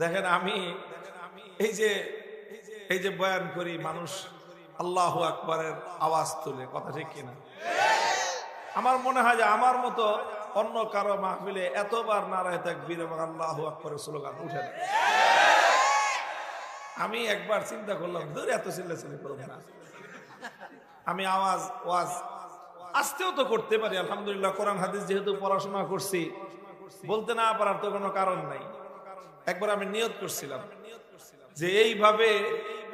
দেখেন আমি এই যে বয়ান করি, মানুষ আল্লাহু আকবারের আওয়াজ তুলে, কথা ঠিক কিনা? আমার মনে হয় যে আমার মতো অন্য কারো মাহফিলে এতবার নারায়ে তাকবীর এবং আল্লাহু আকবারের স্লোগান উঠে না। আমি একবার চিন্তা করলাম, ধরে এত চিল্লাচিল্লি করব না, আমি ওয়াজ আস্তেও তো করতে পারি। আলহামদুলিল্লাহ, কোরআন হাদিস যেহেতু পড়াশোনা করছি, বলতে না পারার তো কোনো কারণ নাই। একবার আমি নিয়ত করছিলাম যে এইভাবে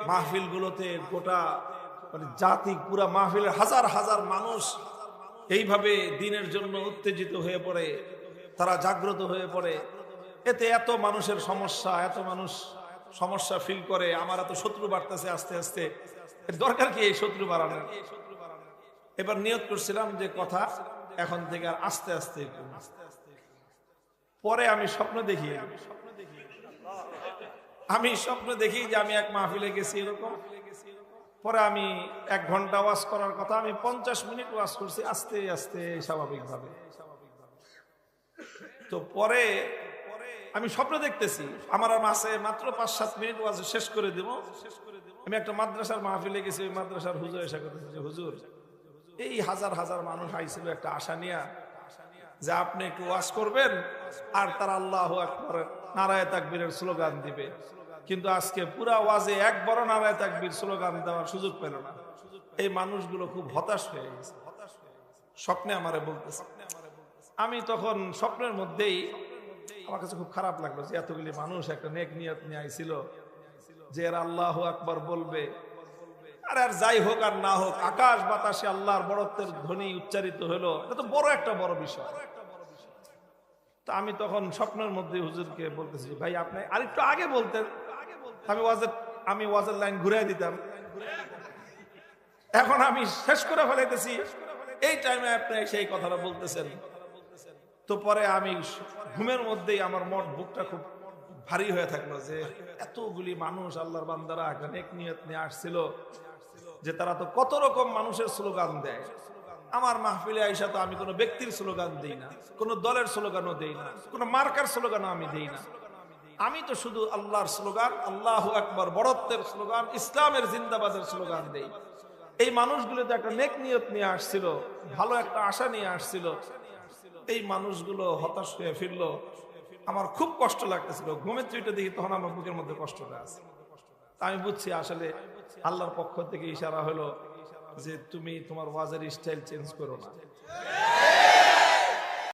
মাহফিল গুলোতে গোটা জাতি, পুরা মাহফিলের হাজার হাজার মানুষ এইভাবে দিনের জন্য উত্তেজিত হয়ে পড়ে, তারা জাগ্রত হয়ে পড়ে, এতে এত মানুষের সমস্যা, এত মানুষ সমস্যা ফিল করে, আমার এত শত্রু বাড়তেছে আস্তে আস্তে, এর দরকার কি এই শত্রু বাড়ানোর? এবার নিয়ত করছিলাম যে কথা এখন থেকে আর আস্তে আস্তে। পরে আমি স্বপ্ন দেখি যে আমি এক মাহফিলে গেছি এরকম। পরে আমি 1 ঘন্টা ওয়াজ করার কথা, আমি 50 মিনিট ওয়াজ করছি আস্তে আস্তে স্বাভাবিকভাবে। তো পরে আমি স্বপ্ন দেখতেছি আমার আর মাত্র 5-7 মিনিট ওয়াজ শেষ করে দেব। আমি একটা মাদ্রাসার মাহফিলে গেছি, ওই মাদ্রাসার হুজুর এসে কথা, হুজুর এই হাজার হাজার মানুষ আইছিল একটা আশা নিয়া যে আপনি একটু ওয়াজ করবেন আর তারা আল্লাহু আকবার নারায়ে তাকবীরের স্লোগান দিবে, কিন্তু আজকে পুরা ওয়াজে একবারও নারায়ে তাকবীর স্লোগান দেওয়ার সুযোগ পেল না। এই মানুষগুলো খুব হতাশ হয়ে গেছে। স্বপ্নে আমারে বলতেছে। আমি তখন স্বপ্নের মধ্যেই, আমার কাছে খুব খারাপ লাগলো যে এতগুলি মানুষ একটা নেক নিয়ত নিয়ে আইছিল যে এরা আল্লাহু আকবার বলবে। আর যাই হোক আর না হোক, আকাশ বাতাসে আল্লাহর বড়ত্বের ধ্বনি উচ্চারিত হলো, এটা তো বড় বিষয়। তো আমি তখন স্বপ্নের মধ্যে হুজুরকে বলতেছি, ভাই আপনি আরেকটু আগে বলতেন, আমি ওয়াজের লাইন ঘুরাই দিতাম। এখন আমি শেষ করে ফেলাইতেছি, এই টাইমে আপনি সেই কথাটা বলতেছেন। তো পরে আমি ঘুমের মধ্যেই আমার বুকটা খুব ভারী হয়ে থাকলো যে এতগুলি মানুষ আল্লাহর বান্দারা একটা নেক নিয়ত নিয়ে আসছিল, যে তারা তো কত রকম মানুষের স্লোগান দেয়। আমার মাহফিলে আইসা তো আমি কোনো ব্যক্তির স্লোগান দেই না, কোনো দলের স্লোগানও দেই না, কোনো মার্কার স্লোগানও আমি দেই না। আমি তো শুধু আল্লাহর স্লোগান, আল্লাহু আকবার বড়ত্বের স্লোগান, ইসলামের জিন্দাবাদের স্লোগান দেই। এই মানুষগুলো তো একটা নেক নিয়ত নিয়ে আসছিল, ভালো একটা আশা নিয়ে আসছিল। এই মানুষগুলো হতাশ হয়ে ফিরলো, আমার খুব কষ্ট লাগতেছিল। ঘুমের চুইটা দেখি তখন আমার বুকের মধ্যে কষ্টটা আছে। আমি বুঝছি আসলে আল্লাহর পক্ষ থেকে ইশারা হলো যে তুমি তোমার ওয়াজের স্টাইল চেঞ্জ করো না।